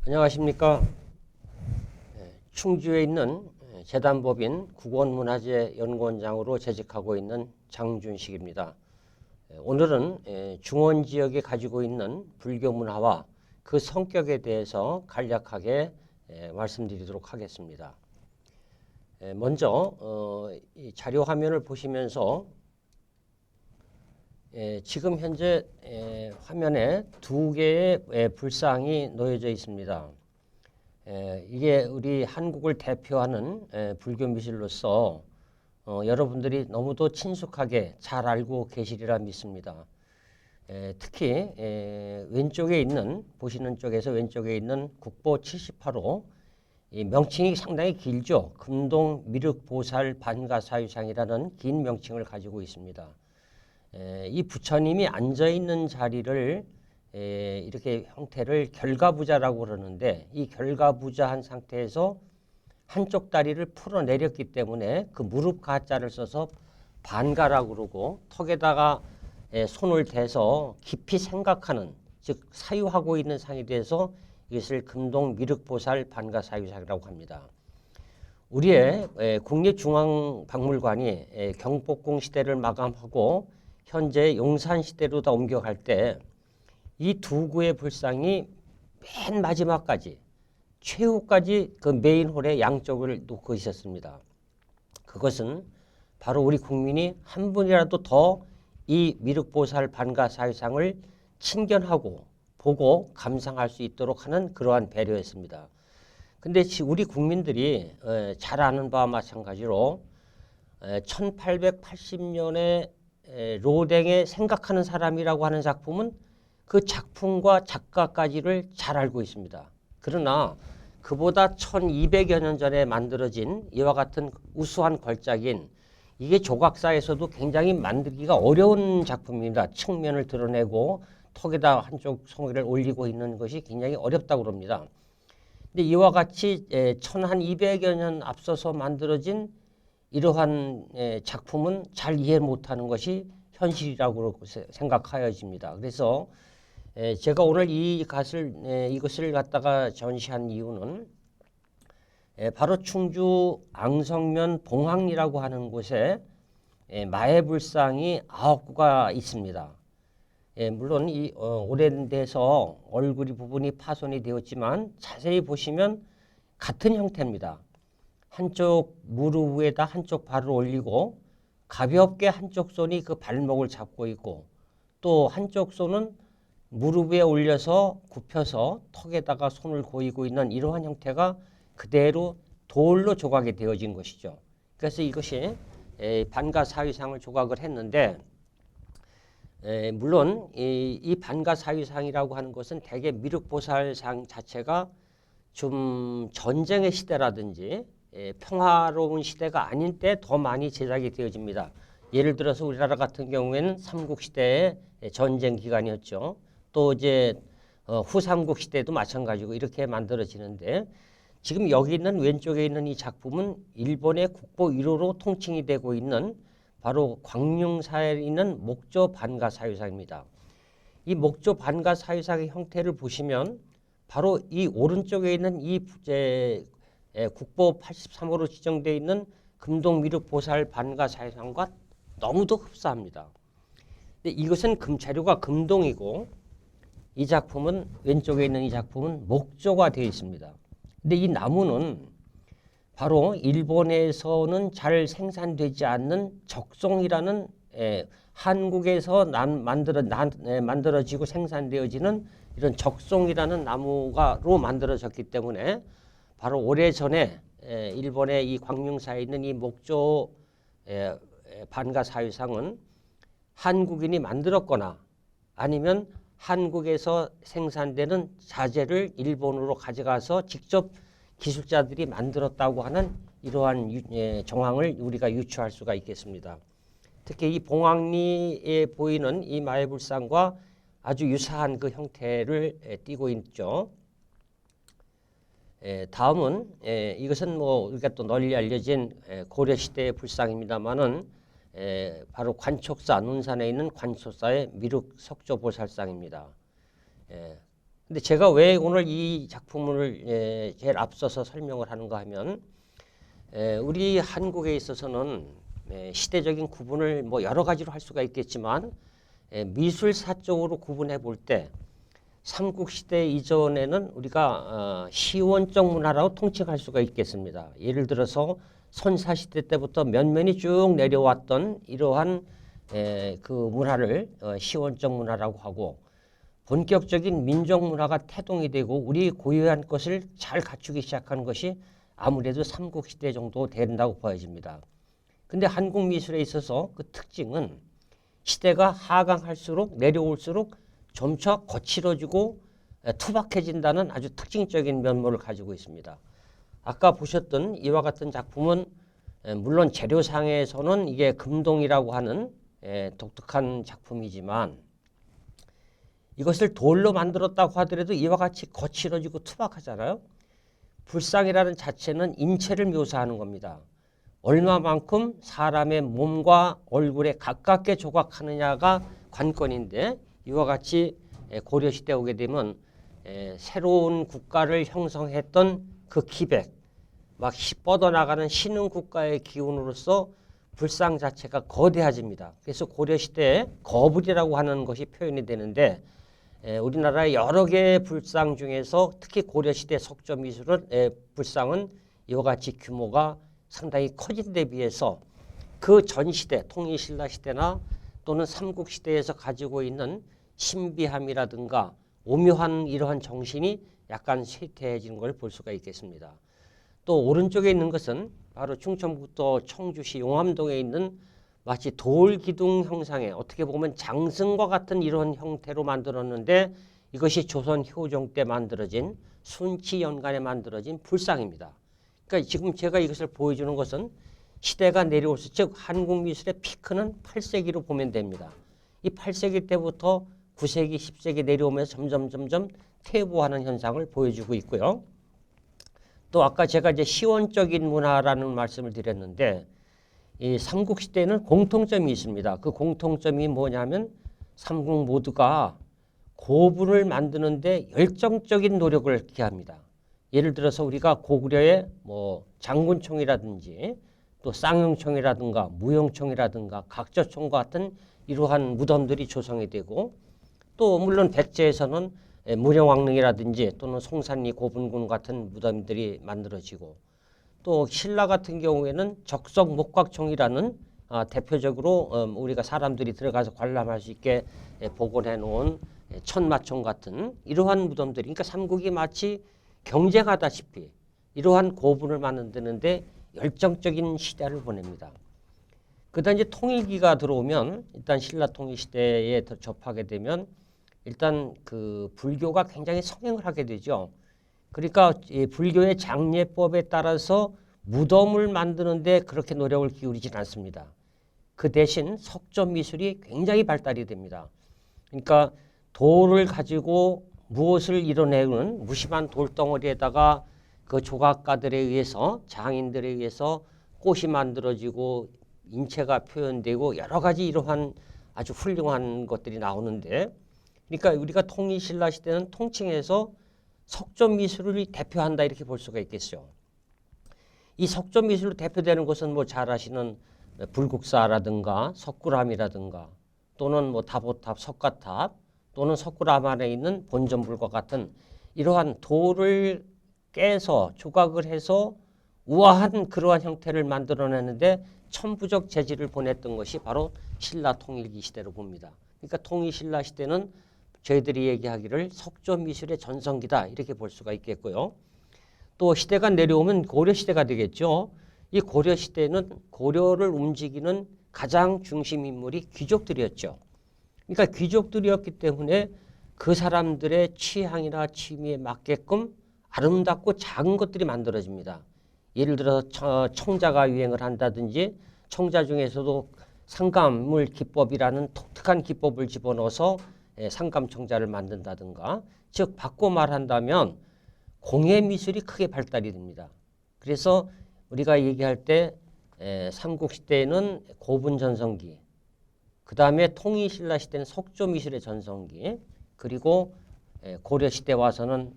안녕하십니까. 충주에 있는 재단법인 국원문화재연구원장으로 재직하고 있는 장준식입니다. 오늘은 중원 지역에 가지고 있는 불교 문화와 그 성격에 대해서 간략하게 말씀드리도록 하겠습니다. 먼저 이 자료 화면을 보시면서 지금 현재 화면에 두 개의 불상이 놓여져 있습니다. 이게 우리 한국을 대표하는 불교 미술로서 여러분들이 너무도 친숙하게 잘 알고 계시리라 믿습니다. 특히 왼쪽에 있는 보시는 쪽에서 왼쪽에 있는 국보 78호 이 명칭이 상당히 길죠. 금동 미륵보살 반가사유상이라는 긴 명칭을 가지고 있습니다. 이 부처님이 앉아있는 자리를 이렇게 형태를 결가부자라고 그러는데, 이 결가부자한 상태에서 한쪽 다리를 풀어내렸기 때문에 그 무릎 가자를 써서 반가라고 그러고, 턱에다가 손을 대서 깊이 생각하는, 즉 사유하고 있는 상이 돼서 이것을 금동 미륵보살 반가사유상이라고 합니다. 우리의 국립중앙박물관이 경복궁 시대를 마감하고 현재 용산 시대로 다 옮겨갈 때 이 두 구의 불상이 맨 마지막까지 최후까지 그 메인홀의 양쪽을 놓고 있었습니다. 그것은 바로 우리 국민이 한 분이라도 더 이 미륵보살 반가사유상을 친견하고 보고 감상할 수 있도록 하는 그러한 배려였습니다. 근데 우리 국민들이 잘 아는 바와 마찬가지로 1880년에 로댕의 생각하는 사람이라고 하는 작품은 그 작품과 작가까지를 잘 알고 있습니다. 그러나 그보다 1200여 년 전에 만들어진 이와 같은 우수한 걸작인 이게 조각사에서도 굉장히 만들기가 어려운 작품입니다. 측면을 드러내고 턱에다 한쪽 송이를 올리고 있는 것이 굉장히 어렵다고 합니다. 근데 이와 같이 1200여 년 앞서서 만들어진 이러한 작품은 잘 이해 못하는 것이 현실이라고 생각하여집니다. 그래서 제가 오늘 이것을 갖다가 전시한 이유는 바로 충주 앙성면 봉황리라고 하는 곳에 마애불상이 9구가 있습니다. 물론 이 오래돼서 얼굴이 부분이 파손이 되었지만 자세히 보시면 같은 형태입니다. 한쪽 무릎 위에다 한쪽 발을 올리고 가볍게 한쪽 손이 그 발목을 잡고 있고, 또 한쪽 손은 무릎 위에 올려서 굽혀서 턱에다가 손을 고이고 있는 이러한 형태가 그대로 돌로 조각이 되어진 것이죠. 그래서 이것이 반가사유상을 조각을 했는데, 물론 이 반가사유상이라고 하는 것은 대개 미륵보살상 자체가 좀 전쟁의 시대라든지 평화로운 시대가 아닌 때 더 많이 제작이 되어집니다. 예를 들어서 우리나라 같은 경우에는 삼국시대의 전쟁 기간이었죠. 또 이제 후삼국시대도 마찬가지고 이렇게 만들어지는데, 지금 여기 있는 왼쪽에 있는 이 작품은 일본의 국보 1호로 통칭이 되고 있는 바로 광룡사에 있는 목조 반가사유상입니다. 이 목조 반가사유상의 형태를 보시면 바로 이 오른쪽에 있는 이 국보 83호로 지정되어 있는 금동 미륵보살 반가사유상과 너무도 흡사합니다. 근데 이것은 재료가 금동이고, 이 작품은 왼쪽에 있는 이 작품은 목조가 되어 있습니다. 근데 이 나무는 바로 일본에서는 잘 생산되지 않는 적송이라는 한국에서 만들어지고 생산되어지는 이런 적송이라는 나무가로 만들어졌기 때문에 바로 오래전에 일본의 이 광룡사에 있는 이 목조 반가사유상은 한국인이 만들었거나 아니면 한국에서 생산되는 자재를 일본으로 가져가서 직접 기술자들이 만들었다고 하는 이러한 정황을 우리가 유추할 수가 있겠습니다. 특히 이 봉황리에 보이는 이 마애불상과 아주 유사한 그 형태를 띠고 있죠. 다음은 이것은 뭐 우리가 또 널리 알려진 고려시대의 불상입니다만은 바로 관촉사, 논산에 있는 관촉사의 미륵 석조보살상입니다. 근데 제가 왜 오늘 이 작품을 제일 앞서서 설명을 하는가 하면 우리 한국에 있어서는 시대적인 구분을 뭐 여러 가지로 할 수가 있겠지만 미술사적으로 구분해 볼 때 삼국시대 이전에는 우리가 시원적 문화라고 통칭할 수가 있겠습니다. 예를 들어서 선사시대 때부터 면면이 쭉 내려왔던 이러한 그 문화를 시원적 문화라고 하고, 본격적인 민족 문화가 태동이 되고 우리 고유한 것을 잘 갖추기 시작한 것이 아무래도 삼국시대 정도 된다고 보여집니다. 근데 한국 미술에 있어서 그 특징은 시대가 하강할수록 내려올수록 점차 거칠어지고 투박해진다는 아주 특징적인 면모를 가지고 있습니다. 아까 보셨던 이와 같은 작품은 물론 재료상에서는 이게 금동이라고 하는 독특한 작품이지만, 이것을 돌로 만들었다고 하더라도 이와 같이 거칠어지고 투박하잖아요. 불상이라는 자체는 인체를 묘사하는 겁니다. 얼마만큼 사람의 몸과 얼굴에 가깝게 조각하느냐가 관건인데, 이와 같이 고려시대에 오게 되면 새로운 국가를 형성했던 그 기백, 막 뻗어나가는 신흥 국가의 기운으로서 불상 자체가 거대해집니다. 그래서 고려시대에 거불이라고 하는 것이 표현이 되는데, 우리나라의 여러 개의 불상 중에서 특히 고려시대 석조미술은 불상은 이와 같이 규모가 상당히 커진 데 비해서 그 전시대, 통일신라시대나 또는 삼국시대에서 가지고 있는 신비함이라든가 오묘한 이러한 정신이 약간 쇠퇴해지는 걸 볼 수가 있겠습니다. 또 오른쪽에 있는 것은 바로 충청북도 청주시 용암동에 있는 마치 돌기둥 형상의, 어떻게 보면 장승과 같은 이런 형태로 만들었는데, 이것이 조선 효종 때 만들어진 순치 연간에 만들어진 불상입니다. 그러니까 지금 제가 이것을 보여주는 것은 시대가 내려올수, 즉 한국 미술의 피크는 8세기로 보면 됩니다. 이 8세기 때부터 9세기, 10세기 내려오면서 점점 퇴보하는 현상을 보여주고 있고요. 또 아까 제가 이제 시원적인 문화라는 말씀을 드렸는데, 이 삼국시대에는 공통점이 있습니다. 그 공통점이 뭐냐면 삼국 모두가 고분을 만드는데 열정적인 노력을 기합니다. 예를 들어서 우리가 고구려의 뭐 장군총이라든지 또 쌍용총이라든가 무용총이라든가 각저총과 같은 이러한 무덤들이 조성이 되고, 또 물론 백제에서는 무령왕릉이라든지 또는 송산리 고분군 같은 무덤들이 만들어지고, 또 신라 같은 경우에는 적석 목각총이라는 대표적으로 우리가 사람들이 들어가서 관람할 수 있게 복원해 놓은 천마총 같은 이러한 무덤들이, 그러니까 삼국이 마치 경쟁하다시피 이러한 고분을 만드는데 열정적인 시대를 보냅니다. 그다음 이제 통일기가 들어오면, 일단 신라 통일 시대에 접하게 되면 일단 그 불교가 굉장히 성행을 하게 되죠. 그러니까 이 불교의 장례법에 따라서 무덤을 만드는데 그렇게 노력을 기울이진 않습니다. 그 대신 석조 미술이 굉장히 발달이 됩니다. 그러니까 돌을 가지고 무엇을 이뤄내는 무심한 돌덩어리에다가 그 조각가들에 의해서, 장인들에 의해서 꽃이 만들어지고 인체가 표현되고 여러 가지 이러한 아주 훌륭한 것들이 나오는데, 그러니까 우리가 통일신라 시대는 통칭해서 석조미술을 대표한다 이렇게 볼 수가 있겠죠. 이 석조미술로 대표되는 것은 뭐 잘 아시는 불국사라든가 석굴암이라든가 또는 뭐 다보탑, 석가탑 또는 석굴암 안에 있는 본전불과 같은 이러한 돌을 깨서 조각을 해서 우아한 그러한 형태를 만들어내는데 천부적 재질을 보냈던 것이 바로 신라 통일기 시대로 봅니다. 그러니까 통일신라 시대는 저희들이 얘기하기를 석조미술의 전성기다 이렇게 볼 수가 있겠고요. 또 시대가 내려오면 고려시대가 되겠죠. 이 고려시대는 고려를 움직이는 가장 중심 인물이 귀족들이었죠. 그러니까 귀족들이었기 때문에 그 사람들의 취향이나 취미에 맞게끔 아름답고 작은 것들이 만들어집니다. 예를 들어서 청자가 유행을 한다든지, 청자 중에서도 상감물 기법이라는 독특한 기법을 집어넣어서 상감청자를 만든다든가, 즉 바꿔 말한다면 공예미술이 크게 발달이 됩니다. 그래서 우리가 얘기할 때 삼국시대에는 고분전성기, 그 다음에 통일신라 시대는 석조미술의 전성기, 그리고 고려 시대 와서는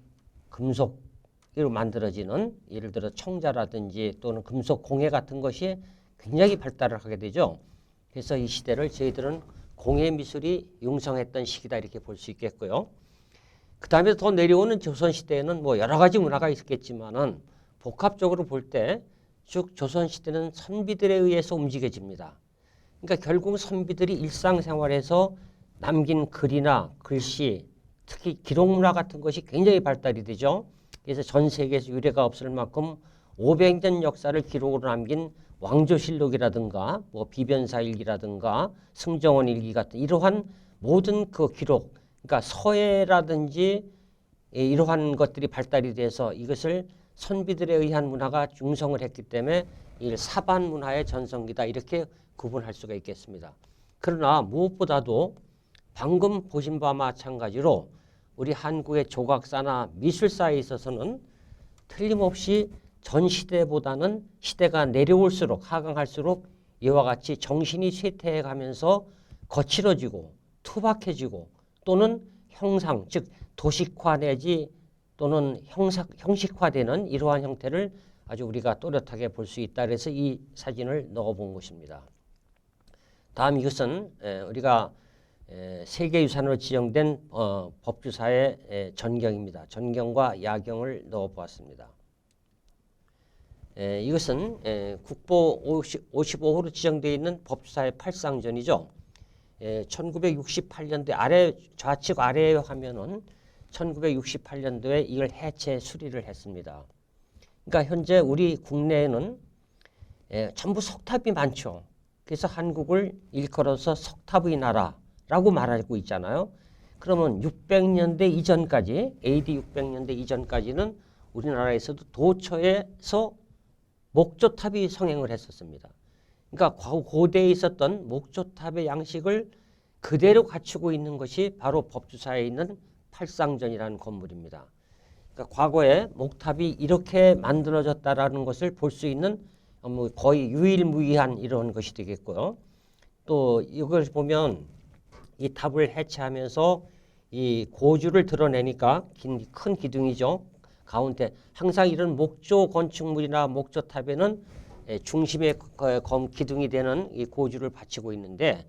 금속으로 만들어지는 예를 들어 청자라든지 또는 금속 공예 같은 것이 굉장히 발달을 하게 되죠. 그래서 이 시대를 저희들은 공예 미술이 융성했던 시기다 이렇게 볼 수 있겠고요. 그 다음에 더 내려오는 조선 시대에는 뭐 여러 가지 문화가 있겠지만은 복합적으로 볼 때 즉 조선 시대는 선비들에 의해서 움직여집니다. 그러니까 결국 선비들이 일상생활에서 남긴 글이나 글씨, 특히 기록 문화 같은 것이 굉장히 발달이 되죠. 그래서 전 세계에서 유례가 없을 만큼 500년 역사를 기록으로 남긴 왕조실록이라든가 뭐 비변사일기라든가 승정원 일기 같은 이러한 모든 그 기록, 그러니까 서예라든지 이러한 것들이 발달이 돼서 이것을 선비들에 의한 문화가 융성을 했기 때문에 이 사반 문화의 전성기다 이렇게 구분할 수가 있겠습니다. 그러나 무엇보다도 방금 보신 바와 마찬가지로 우리 한국의 조각사나 미술사에 있어서는 틀림없이 전 시대보다는 시대가 내려올수록 하강할수록 이와 같이 정신이 쇠퇴해 가면서 거칠어지고 투박해지고 또는 형상 즉 도식화 내지 또는 형식화되는 이러한 형태를 아주 우리가 또렷하게 볼 수 있다. 그래서 이 사진을 넣어본 것입니다. 다음 이것은 우리가 세계유산으로 지정된 법주사의 전경입니다. 전경과 야경을 넣어보았습니다. 이것은 국보 55호로 지정되어 있는 법주사의 팔상전이죠. 1968년도에 좌측 아래의 화면은 1968년도에 이걸 해체 수리를 했습니다. 그러니까 현재 우리 국내에는 전부 석탑이 많죠. 그래서 한국을 일컬어서 석탑의 나라라고 말하고 있잖아요. 그러면 600년대 이전까지 AD 600년대 이전까지는 우리나라에서도 도처에서 목조탑이 성행을 했었습니다. 그러니까 고대에 있었던 목조탑의 양식을 그대로 갖추고 있는 것이 바로 법주사에 있는 팔상전이라는 건물입니다. 그러니까 과거에 목탑이 이렇게 만들어졌다라는 것을 볼 수 있는 거의 유일무이한 이런 것이 되겠고요. 또 이걸 보면 이 탑을 해체하면서 이 고주를 드러내니까 큰 기둥이죠. 가운데 항상 이런 목조 건축물이나 목조탑에는 중심의 기둥이 되는 이 고주를 받치고 있는데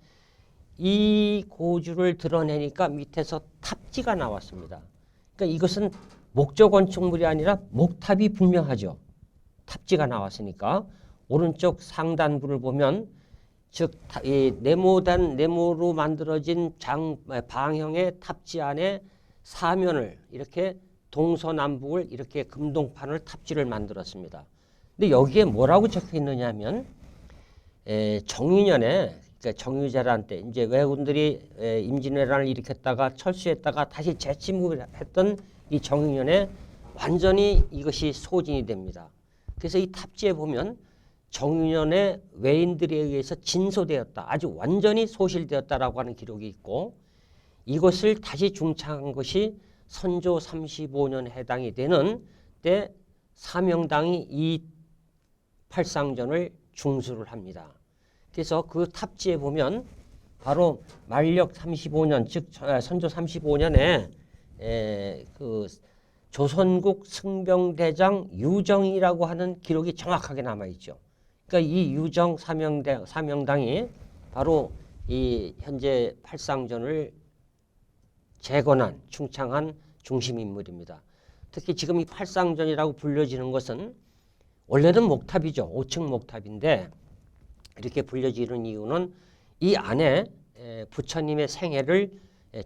이 고주를 드러내니까 밑에서 탑지가 나왔습니다. 그러니까 이것은 목조 건축물이 아니라 목탑이 분명하죠. 탑지가 나왔으니까 오른쪽 상단부를 보면 즉 이 네모로 만들어진 방형의 탑지 안에 사면을 이렇게 동서남북을 이렇게 금동판을 탑지를 만들었습니다. 근데 여기에 뭐라고 적혀 있느냐 하면 정유년에 그러니까 정유재란 때 이제 왜군들이 임진왜란을 일으켰다가 철수했다가 다시 재침입을 했던 이 정유년에 완전히 이것이 소진이 됩니다. 그래서 이 탑지에 보면 정유년의 외인들에 의해서 진소되었다. 아주 완전히 소실되었다라고 하는 기록이 있고 이것을 다시 중창한 것이 선조 35년 해당이 되는 때 사명당이 이 팔상전을 중수를 합니다. 그래서 그 탑지에 보면 바로 만력 35년 즉 선조 35년에 그 조선국 승병대장 유정이라고 하는 기록이 정확하게 남아있죠. 그러니까 이 유정 사명당이 바로 이 현재 팔상전을 재건한 충창한 중심 인물입니다. 특히 지금 이 팔상전이라고 불려지는 것은 원래는 목탑이죠. 5층 목탑인데 이렇게 불려지는 이유는 이 안에 부처님의 생애를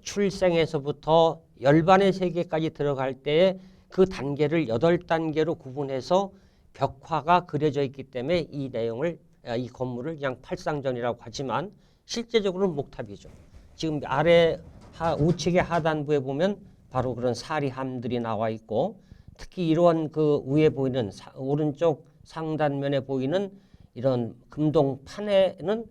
출생에서부터 열반의 세계까지 들어갈 때에 그 단계를 8단계로 구분해서 벽화가 그려져 있기 때문에 이 내용을 이 건물을 그냥 팔상전이라고 하지만 실제적으로는 목탑이죠. 지금 아래 우측의 하단부에 보면 바로 그런 사리함들이 나와 있고 특히 이러한 그 위에 보이는 오른쪽 상단면에 보이는 이런 금동판에는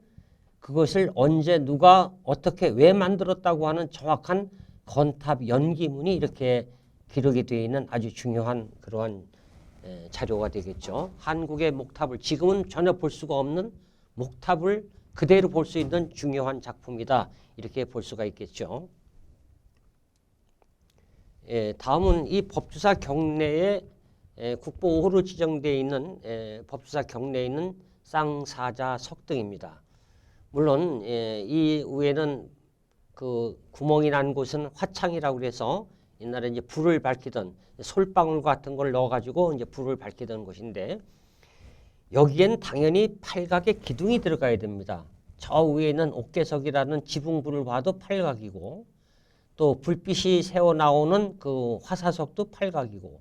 그것을 언제 누가 어떻게 왜 만들었다고 하는 정확한 건탑 연기문이 이렇게 기록이 되어 있는 아주 중요한 그러한 자료가 되겠죠. 한국의 목탑을 지금은 전혀 볼 수가 없는 목탑을 그대로 볼 수 있는 중요한 작품이다. 이렇게 볼 수가 있겠죠. 다음은 이 법주사 경내에 국보 5호로 지정되어 있는 법주사 경내에 있는 쌍사자 석등입니다. 물론 이 위에는 그 구멍이 난 곳은 화창이라고 그래서 옛날에 이제 불을 밝히던 솔방울 같은 걸 넣어가지고 이제 불을 밝히던 곳인데 여기엔 당연히 팔각의 기둥이 들어가야 됩니다. 저 위에는 옥계석이라는 지붕불을 봐도 팔각이고 또 불빛이 새어 나오는 그 화사석도 팔각이고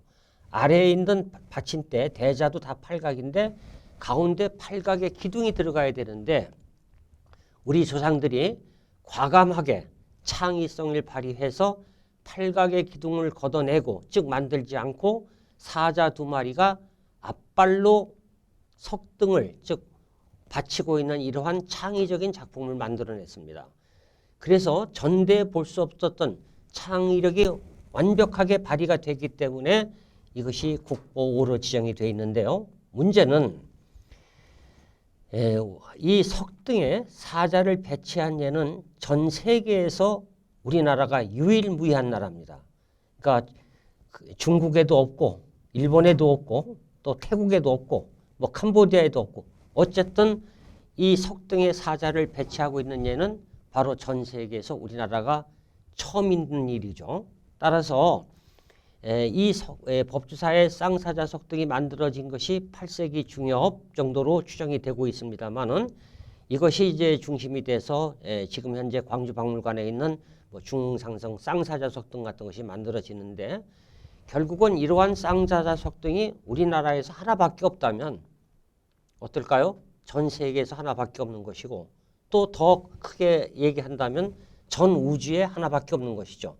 아래에 있는 받침대 대자도 다 팔각인데 가운데 팔각의 기둥이 들어가야 되는데 우리 조상들이 과감하게 창의성을 발휘해서 팔각의 기둥을 걷어내고 즉 만들지 않고 사자 두 마리가 앞발로 석등을 즉 받치고 있는 이러한 창의적인 작품을 만들어냈습니다. 그래서 전대에 볼 수 없었던 창의력이 완벽하게 발휘가 되기 때문에 이것이 국보 5로 지정이 되어 있는데요. 문제는 이 석등에 사자를 배치한 예는 전 세계에서 우리나라가 유일무이한 나라입니다. 그러니까 중국에도 없고 일본에도 없고 또 태국에도 없고 뭐 캄보디아에도 없고 어쨌든 이 석등에 사자를 배치하고 있는 예는 바로 전 세계에서 우리나라가 처음 있는 일이죠. 따라서 이 법주사의 쌍사자 석등이 만들어진 것이 8세기 중엽 정도로 추정이 되고 있습니다만은 이것이 이제 중심이 돼서 지금 현재 광주박물관에 있는 뭐 중상성 쌍사자 석등 같은 것이 만들어지는데 결국은 이러한 쌍사자 석등이 우리나라에서 하나밖에 없다면 어떨까요? 전 세계에서 하나밖에 없는 것이고 또 더 크게 얘기한다면 전 우주에 하나밖에 없는 것이죠.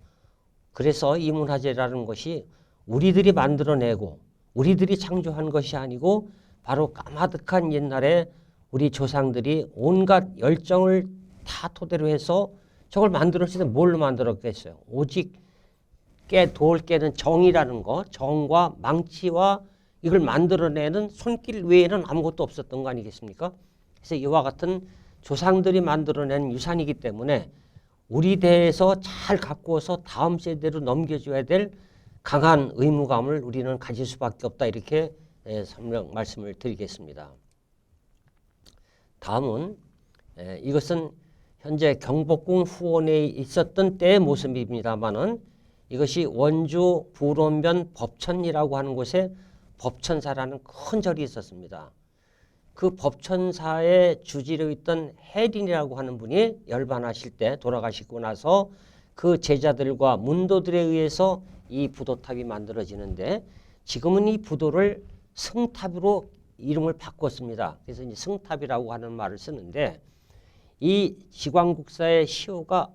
그래서 이 문화재라는 것이 우리들이 만들어내고 우리들이 창조한 것이 아니고 바로 까마득한 옛날에 우리 조상들이 온갖 열정을 다 토대로 해서 저걸 만들었을 때 뭘로 만들었겠어요? 오직 돌 깨는 정이라는 거, 정과 망치와 이걸 만들어내는 손길 외에는 아무것도 없었던 거 아니겠습니까? 그래서 이와 같은 조상들이 만들어낸 유산이기 때문에 우리 대에서 잘 가꾸어서 다음 세대로 넘겨줘야 될 강한 의무감을 우리는 가질 수밖에 없다. 이렇게 설명 말씀을 드리겠습니다. 다음은 이것은 현재 경복궁 후원에 있었던 때의 모습입니다만은 이것이 원주 부론변 법천이라고 하는 곳에 법천사라는 큰 절이 있었습니다. 그 법천사의 주지로 있던 해린이라고 하는 분이 열반하실 때 돌아가시고 나서 그 제자들과 문도들에 의해서 이 부도탑이 만들어지는데 지금은 이 부도를 승탑으로 이름을 바꿨습니다. 그래서 이제 승탑이라고 하는 말을 쓰는데 이 지광국사의 시호가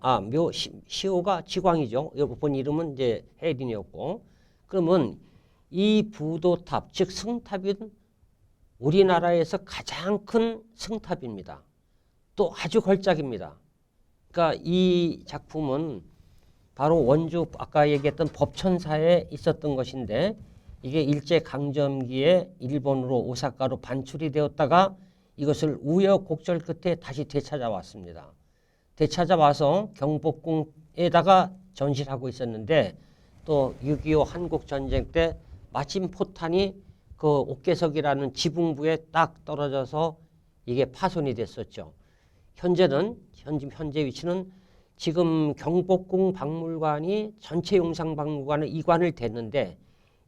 지광이죠. 여기 본 이름은 이제 해린이었고 그러면 이 부도탑 즉 승탑은 우리나라에서 가장 큰 승탑입니다. 또 아주 걸작입니다. 그러니까 이 작품은 바로 원주 아까 얘기했던 법천사에 있었던 것인데 이게 일제강점기에 일본으로 오사카로 반출이 되었다가 이것을 우여곡절 끝에 다시 되찾아왔습니다. 되찾아와서 경복궁에다가 전시를 하고 있었는데 또 6.25 한국전쟁 때 마침 포탄이 그 옥계석이라는 지붕부에 딱 떨어져서 이게 파손이 됐었죠. 현재 위치는 지금 경복궁 박물관이 전체 용상박물관을 이관을 됐는데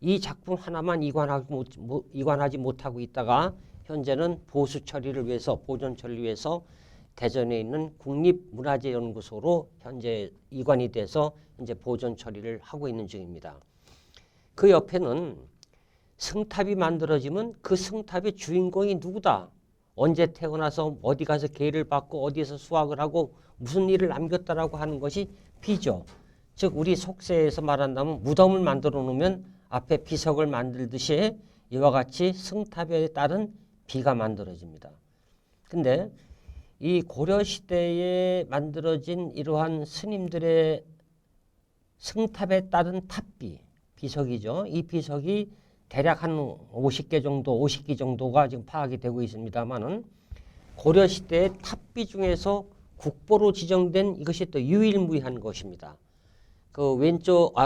이 작품 하나만 이관하지 못하고 있다가 현재는 보수 처리를 위해서 보존 처리를 위해서 대전에 있는 국립문화재연구소로 현재 이관이 돼서 이제 보존 처리를 하고 있는 중입니다. 그 옆에는 승탑이 만들어지면 그 승탑의 주인공이 누구다? 언제 태어나서 어디 가서 계를 받고 어디에서 수학을 하고 무슨 일을 남겼다라고 하는 것이 비죠. 즉 우리 속세에서 말한다면 무덤을 만들어 놓으면 앞에 비석을 만들듯이 이와 같이 승탑에 따른 비가 만들어집니다. 근데 이 고려시대에 만들어진 이러한 스님들의 승탑에 따른 탑비, 비석이죠. 이 비석이 대략 한 50기 정도가 지금 파악이 되고 있습니다만은 고려시대의 탑비 중에서 국보로 지정된 이것이 또 유일무이한 것입니다. 그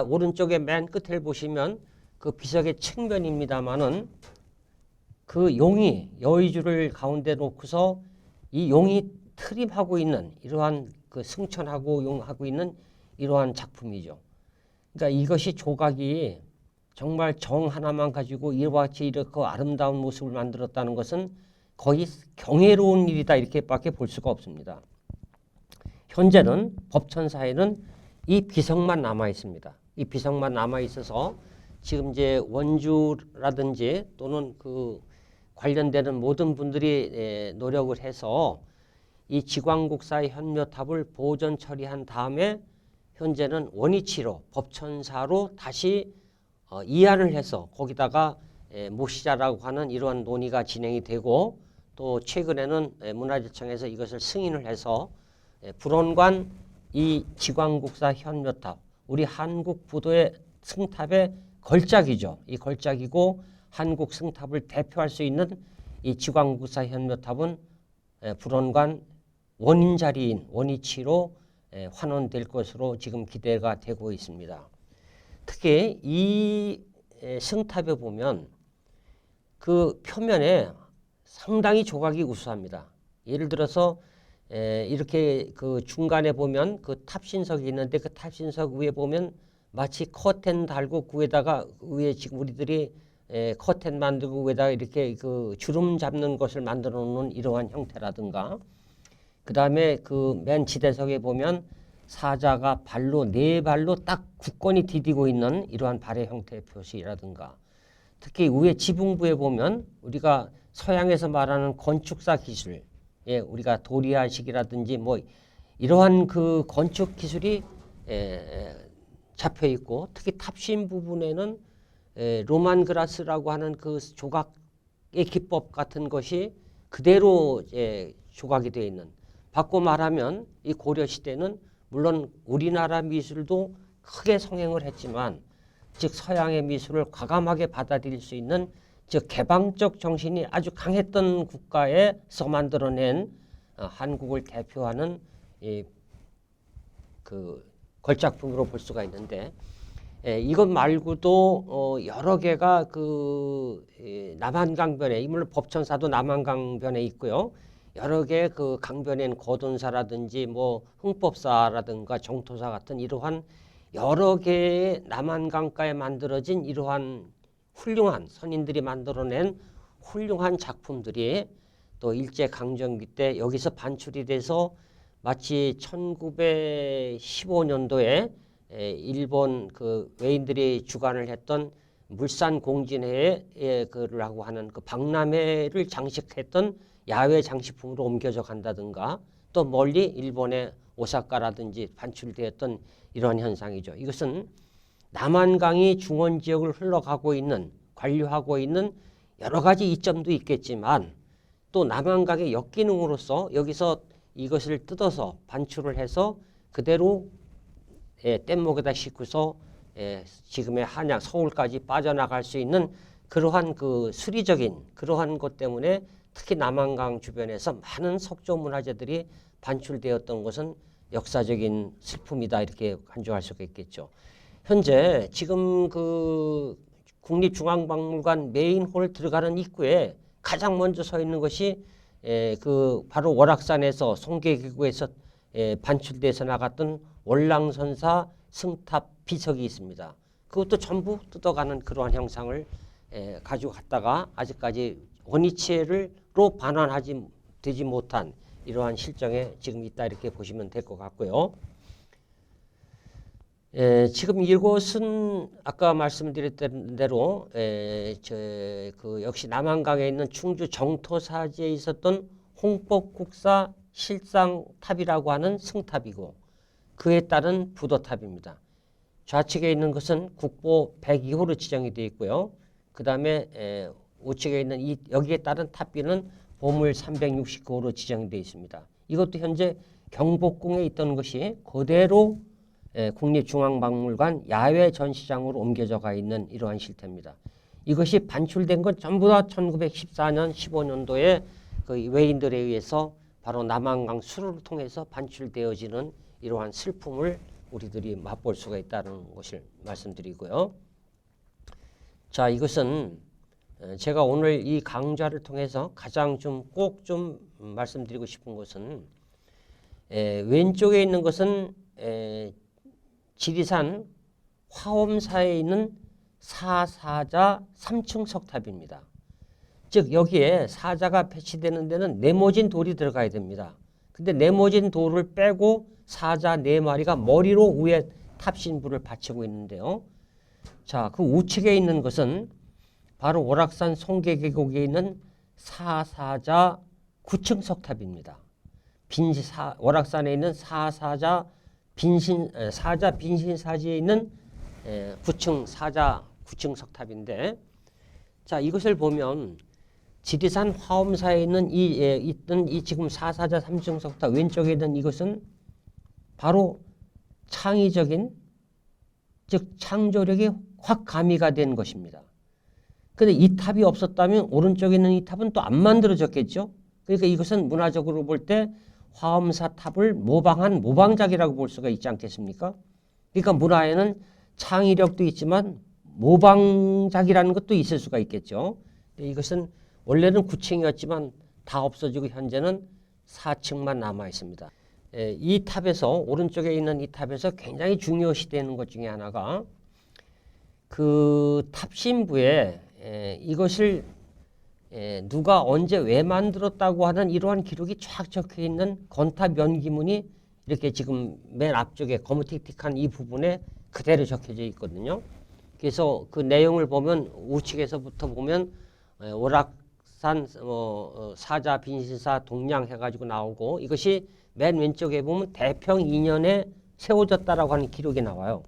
오른쪽에 맨 끝을 보시면 그 비석의 측면입니다만은 그 용이 여의주를 가운데 놓고서 이 용이 트림하고 있는 이러한 그 승천하고 용하고 있는 이러한 작품이죠. 그러니까 이것이 조각이 정말 정 하나만 가지고 이와 같이 이렇게 아름다운 모습을 만들었다는 것은 거의 경이로운 일이다 이렇게밖에 볼 수가 없습니다. 현재는 법천사에는 이 비석만 남아 있습니다. 이 비석만 남아 있어서 지금 이제 원주라든지 또는 그 관련되는 모든 분들이 노력을 해서 이 지광국사의 현묘탑을 보존 처리한 다음에 현재는 원위치로 법천사로 다시 이안을 해서 거기다가 모시자라고 하는 이러한 논의가 진행이 되고 또 최근에는 문화재청에서 이것을 승인을 해서 불원관 이 지광국사 현묘탑 우리 한국 부도의 승탑의 걸작이죠. 이 걸작이고 한국 승탑을 대표할 수 있는 이 지광국사 현묘탑은 불원관 원인 자리인 원위치로 환원될 것으로 지금 기대가 되고 있습니다. 특히 이 승탑에 보면 그 표면에 상당히 조각이 우수합니다. 예를 들어서 이렇게 그 중간에 보면 그 탑신석이 있는데 그 탑신석 위에 보면 마치 커튼 달고 그 위에다가 위에 지금 우리들이 커튼 만들고 위에다가 이렇게 그 주름 잡는 것을 만들어 놓는 이러한 형태라든가 그 다음에 그 맨 지대석에 보면 사자가 네 발로 딱 굳건히 디디고 있는 이러한 발의 형태의 표시라든가 특히 위에 지붕부에 보면 우리가 서양에서 말하는 건축사 기술 우리가 도리아식이라든지 뭐 이러한 그 건축 기술이 잡혀 있고 특히 탑신 부분에는 로만 그라스라고 하는 그 조각의 기법 같은 것이 그대로 조각이 되어 있는 바꿔 말하면 이 고려 시대는 물론 우리나라 미술도 크게 성행을 했지만 즉 서양의 미술을 과감하게 받아들일 수 있는 즉 개방적 정신이 아주 강했던 국가에서 만들어낸 한국을 대표하는 그 걸작품으로 볼 수가 있는데 이것 말고도 여러 개가 그 남한강변에 물론 법천사도 남한강변에 있고요. 여러 개 그 강변엔 거돈사라든지 뭐 흥법사라든가 정토사 같은 이러한 여러 개의 남한강가에 만들어진 이러한 훌륭한 선인들이 만들어낸 훌륭한 작품들이 또 일제강점기 때 여기서 반출이 돼서 마치 1915년도에 일본 그 외인들이 주관을 했던 물산공진회에 그라고 하는 그 박람회를 장식했던 야외 장식품으로 옮겨져 간다든가 또 멀리 일본의 오사카라든지 반출되었던 이러한 현상이죠. 이것은 남한강이 중원 지역을 흘러가고 있는 관류하고 있는 여러 가지 이점도 있겠지만 또 남한강의 역기능으로서 여기서 이것을 뜯어서 반출을 해서 그대로 뗏목에다 싣고서 지금의 한양 서울까지 빠져나갈 수 있는 그러한 그 수리적인 그러한 것 때문에 특히 남한강 주변에서 많은 석조 문화재들이 반출되었던 것은 역사적인 슬픔이다 이렇게 간주할 수가 있겠죠. 현재 지금 그 국립중앙박물관 메인홀 들어가는 입구에 가장 먼저 서 있는 것이 그 바로 월악산에서 송계기구에서 반출돼서 나갔던 월랑선사 승탑 비석이 있습니다. 그것도 전부 뜯어가는 그러한 형상을 가지고 갔다가 아직까지 원위치로 반환하지 되지 못한 이러한 실정에 지금 있다 이렇게 보시면 될 것 같고요. 지금 이곳은 아까 말씀드렸던 대로 그 역시 남한강에 있는 충주 정토사지에 있었던 홍법국사 실상탑이라고 하는 승탑이고 그에 따른 부도탑입니다. 좌측에 있는 것은 국보 102호로 지정이 되어 있고요. 그 다음에 우측에 있는 여기에 따른 탑비는 보물 369호로 지정이 되어 있습니다. 이것도 현재 경복궁에 있던 것이 그대로 국립중앙박물관 야외 전시장으로 옮겨져 가 있는 이러한 실태입니다. 이것이 반출된 건 전부 다 1914년 15년도에 그 외인들에 의해서 바로 남한강 수로를 통해서 반출되어지는 이러한 슬픔을 우리들이 맛볼 수가 있다는 것을 말씀드리고요. 자, 이것은 제가 오늘 이 강좌를 통해서 가장 좀 꼭 좀 말씀드리고 싶은 것은 왼쪽에 있는 것은 지리산 화엄사에 있는 사사자 3층 석탑입니다. 즉 여기에 사자가 배치되는 데는 네모진 돌이 들어가야 됩니다. 근데 네모진 돌을 빼고 사자 4마리가 머리로 위에 탑신부를 바치고 있는데요. 자, 그 우측에 있는 것은 바로 오락산 송계계곡에 있는 사사자 9층 석탑입니다. 오락산에 있는 사자 빈신사지에 있는 9층 사자 9층 석탑인데, 자, 이것을 보면 지리산 화엄사에 있는 이 지금 사사자 3층 석탑 왼쪽에 있는 이것은 바로 창의적인, 즉 창조력이 확 가미가 된 것입니다. 근데 이 탑이 없었다면 오른쪽에 있는 이 탑은 또 안 만들어졌겠죠. 그러니까 이것은 문화적으로 볼 때 화엄사 탑을 모방한 모방작이라고 볼 수가 있지 않겠습니까? 그러니까 문화에는 창의력도 있지만 모방작이라는 것도 있을 수가 있겠죠. 이것은 원래는 9층이었지만 다 없어지고 현재는 4층만 남아 있습니다. 이 탑에서, 오른쪽에 있는 이 탑에서 굉장히 중요시되는 것 중에 하나가 그 탑신부에 이것을 누가 언제 왜 만들었다고 하는 이러한 기록이 쫙 적혀 있는 건탑 연기문이 이렇게 지금 맨 앞쪽에 거무틱틱한 이 부분에 그대로 적혀져 있거든요. 그래서 그 내용을 보면 우측에서부터 보면 오락산 사자 빈신사 동량 해가지고 나오고, 이것이 맨 왼쪽에 보면 대평 2년에 세워졌다라고 하는 기록이 나와요.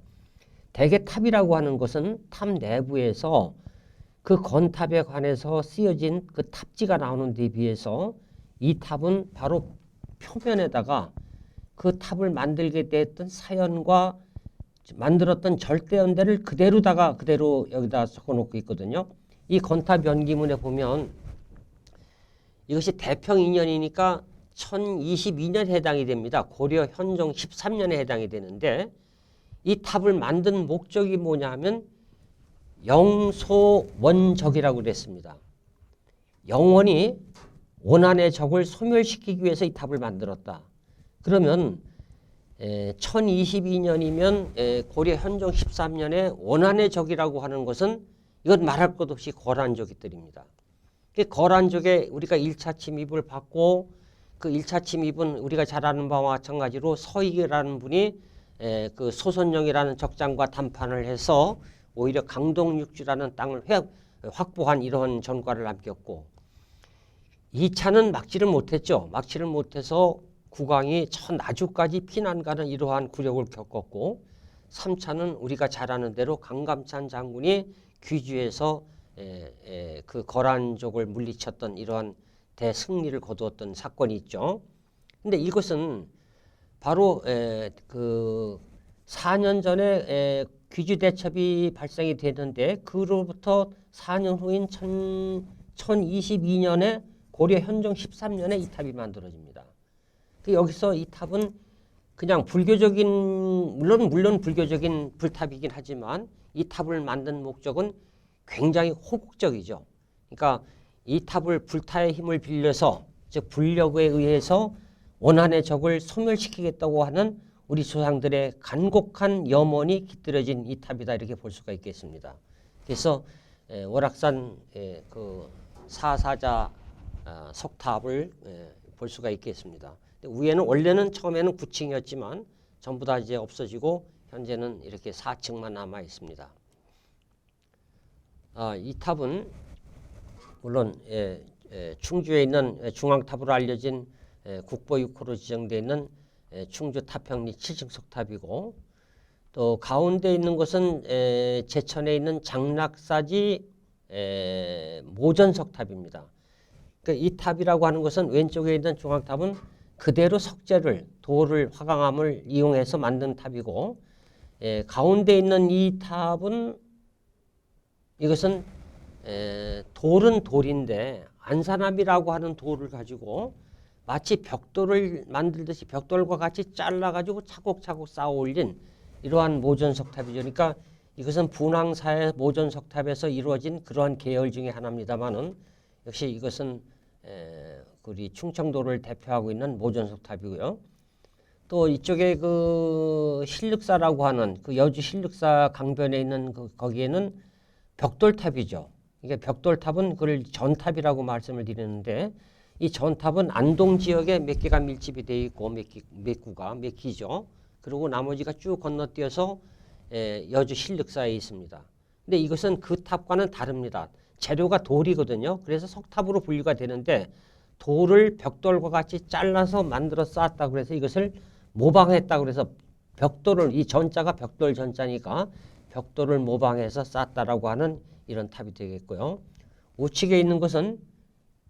대개 탑이라고 하는 것은 탑 내부에서 그 건탑에 관해서 쓰여진 그 탑지가 나오는 데 비해서 이 탑은 바로 표면에다가 그 탑을 만들게 됐던 사연과 만들었던 절대연대를 그대로 여기다 적어놓고 있거든요. 이 건탑 연기문에 보면 이것이 대평 2년이니까 1022년에 해당이 됩니다. 고려 현종 13년에 해당이 되는데, 이 탑을 만든 목적이 뭐냐 하면 영소원적이라고 그랬습니다. 영원히 원한의 적을 소멸시키기 위해서 이 탑을 만들었다. 그러면 1022년이면 고려 현종 13년에 원한의 적이라고 하는 것은 이건 말할 것 없이 거란족들입니다. 거란족에 우리가 1차 침입을 받고, 그 1차 침입은 우리가 잘 아는 바와 마찬가지로 서익이라는 분이 그 소선영이라는 적장과 담판을 해서 오히려 강동육지라는 땅을 확보한 이러한 전과를 남겼고, 2차는 막지를 못했죠. 막지를 못해서 국왕이 천나주까지 피난가는 이러한 굴욕을 겪었고, 3차는 우리가 잘 아는 대로 강감찬 장군이 귀주에서 그 거란족을 물리쳤던 이러한 대승리를 거두었던 사건이 있죠. 근데 이것은 바로 그 4년 전에 귀주 대첩이 발생이 되는데, 그로부터 4년 후인 1022년에 고려 현종 13년에 이 탑이 만들어집니다. 여기서 이 탑은 그냥 불교적인, 물론 불교적인 불탑이긴 하지만 이 탑을 만든 목적은 굉장히 호국적이죠. 그러니까 이 탑을 불타의 힘을 빌려서, 즉 불력에 의해서 원한의 적을 소멸시키겠다고 하는 우리 조상들의 간곡한 염원이 깃들어진 이 탑이다, 이렇게 볼 수가 있겠습니다. 그래서 오락산 그 사사자 석탑을 볼 수가 있겠습니다. 위에는 원래는 처음에는 9층이었지만 전부 다 이제 없어지고 현재는 이렇게 4층만 남아 있습니다. 이 탑은 물론 충주에 있는 중앙탑으로 알려진 국보 6호로 지정되어 있는 충주 타평리 7층 석탑이고, 또 가운데 있는 것은 제천에 있는 장락사지 모전 석탑입니다. 그러니까 이 탑이라고 하는 것은 왼쪽에 있는 중앙탑은 그대로 석재를, 돌을, 화강암을 이용해서 만든 탑이고, 가운데 있는 이 탑은, 이것은 돌은 돌인데 안산암이라고 하는 돌을 가지고 마치 벽돌을 만들듯이 벽돌과 같이 잘라가지고 차곡차곡 쌓아 올린 이러한 모전석탑이죠. 그러니까 이것은 분황사의 모전석탑에서 이루어진 그러한 계열 중에 하나입니다만은 역시 이것은 우리 충청도를 대표하고 있는 모전석탑이고요. 또 이쪽에 그 신륵사라고 하는 그 여주 신륵사 강변에 있는 거기에는 벽돌탑이죠. 이게 벽돌탑은 그걸 전탑이라고 말씀을 드리는데 이 전탑은 안동 지역에 몇 개가 밀집이 되어 있고 몇 기죠. 그리고 나머지가 쭉 건너뛰어서 여주 신륵사에 있습니다. 근데 이것은 그 탑과는 다릅니다. 재료가 돌이거든요. 그래서 석탑으로 분류가 되는데 돌을 벽돌과 같이 잘라서 만들어 쌓았다고 그래서 이것을 모방했다고 그래서 벽돌을 이 전자가 벽돌 전자니까 벽돌을 모방해서 쌓았다라고 하는 이런 탑이 되겠고요. 우측에 있는 것은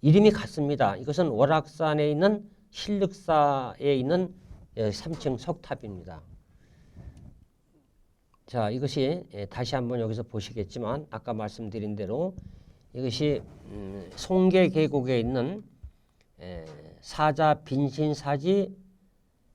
이름이 같습니다. 이것은 월악산에 있는 신륵사에 있는 3층 석탑입니다. 자, 이것이 다시 한번 여기서 보시겠지만 아까 말씀드린 대로 이것이 송계 계곡에 있는 사자 빈신사지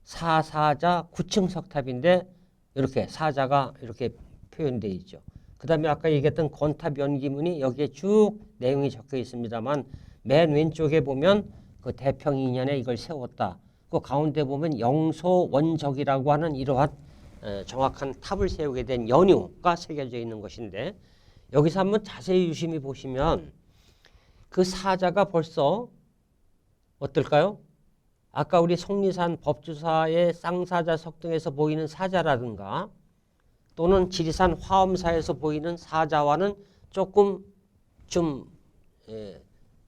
사사자 9층 석탑인데 이렇게 사자가 이렇게 표현되어 있죠. 그 다음에 아까 얘기했던 건탑 연기문이 여기에 쭉 내용이 적혀 있습니다만 맨 왼쪽에 보면 그 대평 2년에 이걸 세웠다. 그 가운데 보면 영소원적이라고 하는 이러한 정확한 탑을 세우게 된 연유가 새겨져 있는 것인데 여기서 한번 자세히 유심히 보시면 그 사자가 벌써 어떨까요? 아까 우리 속리산 법주사의 쌍사자 석등에서 보이는 사자라든가 또는 지리산 화엄사에서 보이는 사자와는 조금 좀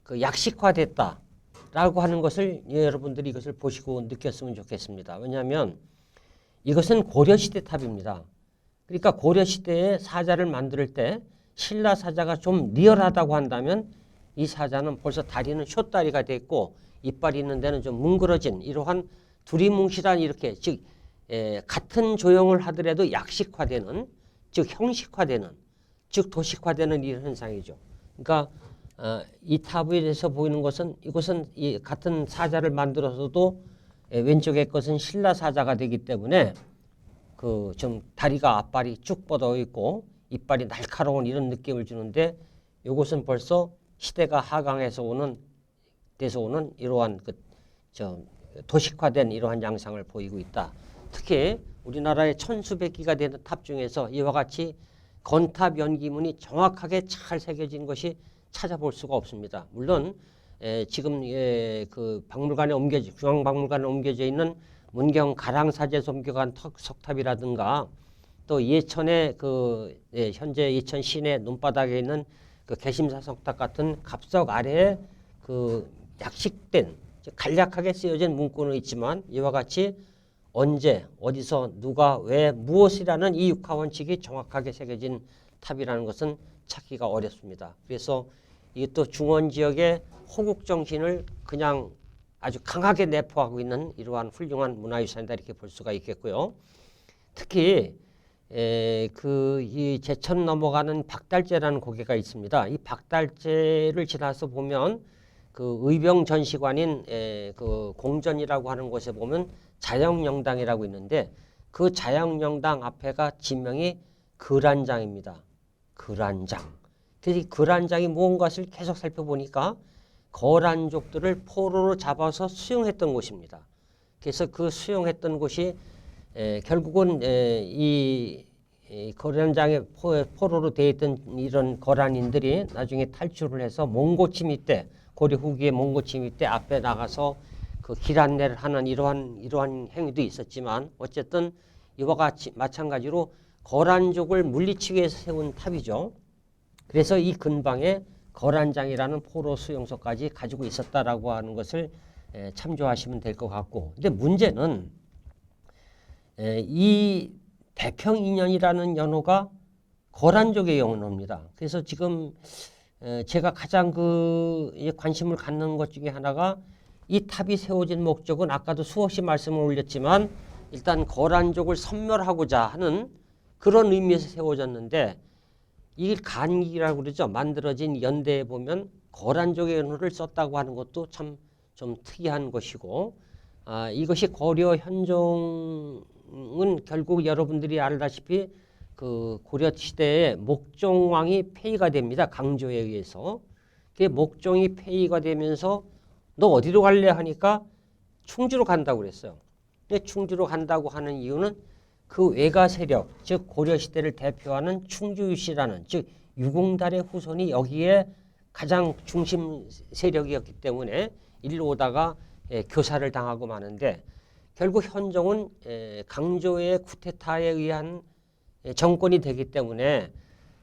그 약식화됐다라고 하는 것을 여러분들이 이것을 보시고 느꼈으면 좋겠습니다. 왜냐하면 이것은 고려시대 탑입니다. 그러니까 고려시대에 사자를 만들 때 신라 사자가 좀 리얼하다고 한다면 이 사자는 벌써 다리는 숏다리가 됐고 이빨이 있는 데는 좀 뭉그러진 이러한 두리뭉실한 이렇게 즉 같은 조형을 하더라도 약식화되는 즉 형식화되는 즉 도식화되는 이런 현상이죠. 그러니까 이 탑에 대해서 보이는 것은 이것은 이 같은 사자를 만들어서도 왼쪽의 것은 신라 사자가 되기 때문에 그 좀 다리가 앞발이 쭉 뻗어 있고 이빨이 날카로운 이런 느낌을 주는데 이것은 벌써 시대가 하강해서 오는 이러한 도식화된 이러한 양상을 보이고 있다. 특히 우리나라의 천수백기가 되는 탑 중에서 이와 같이 건탑 연기문이 정확하게 잘 새겨진 것이 찾아볼 수가 없습니다. 물론 지금 그 박물관에 중앙박물관에 옮겨져 있는 문경 가랑사제섬교관 석탑이라든가 또 예천의 현재 예천 시내 눈바닥에 있는 그 개심사 석탑 같은 갑석 아래에 그 약식된 간략하게 쓰여진 문구는 있지만 이와 같이 언제 어디서 누가 왜 무엇이라는 이 육하 원칙이 정확하게 새겨진 탑이라는 것은 찾기가 어렵습니다. 그래서 이것도 중원 지역의 호국 정신을 그냥 아주 강하게 내포하고 있는 이러한 훌륭한 문화유산이다 이렇게 볼 수가 있겠고요. 특히 이 제천 넘어가는 박달재라는 고개가 있습니다. 이 박달재를 지나서 보면 그 의병 전시관인 그 공전이라고 하는 곳에 보면 자영영당이라고 있는데 그 자영영당 앞에가 지명이 거란장입니다. 거란장. 그래서 이 거란장이 무엇인가를 계속 살펴보니까 거란족들을 포로로 잡아서 수용했던 곳입니다. 그래서 그 수용했던 곳이 결국은 이 거란장의 포로로 되어 있던 이런 거란인들이 나중에 탈출을 해서 몽고 침입 때 고려 후기의 몽고 침입 때 앞에 나가서 그 길 안내를 하는 이러한 행위도 있었지만 어쨌든 이와 같이 마찬가지로 거란족을 물리치기 위해서 세운 탑이죠. 그래서 이 근방에 거란장이라는 포로 수용소까지 가지고 있었다라고 하는 것을 참조하시면 될 것 같고, 근데 문제는 이 대평 2년이라는 연호가 거란족의 연호입니다. 그래서 지금 제가 가장 관심을 갖는 것 중에 하나가 이 탑이 세워진 목적은 아까도 수없이 말씀을 올렸지만 일단 거란족을 섬멸하고자 하는 그런 의미에서 세워졌는데 이 간기라고 그러죠. 만들어진 연대에 보면 거란족의 연호를 썼다고 하는 것도 참 좀 특이한 것이고 이것이 고려 현종 목종은 결국 여러분들이 알다시피 그 고려 시대에 목종왕이 폐위가 됩니다. 강조에 의해서. 그 목종이 폐위가 되면서 너 어디로 갈래 하니까 충주로 간다고 그랬어요. 근데 충주로 간다고 하는 이유는 그 외가 세력, 즉 고려 시대를 대표하는 충주유씨라는 즉 유공달의 후손이 여기에 가장 중심 세력이었기 때문에 일로 오다가 교사를 당하고 마는데 결국 현종은 강조의 쿠데타에 의한 정권이 되기 때문에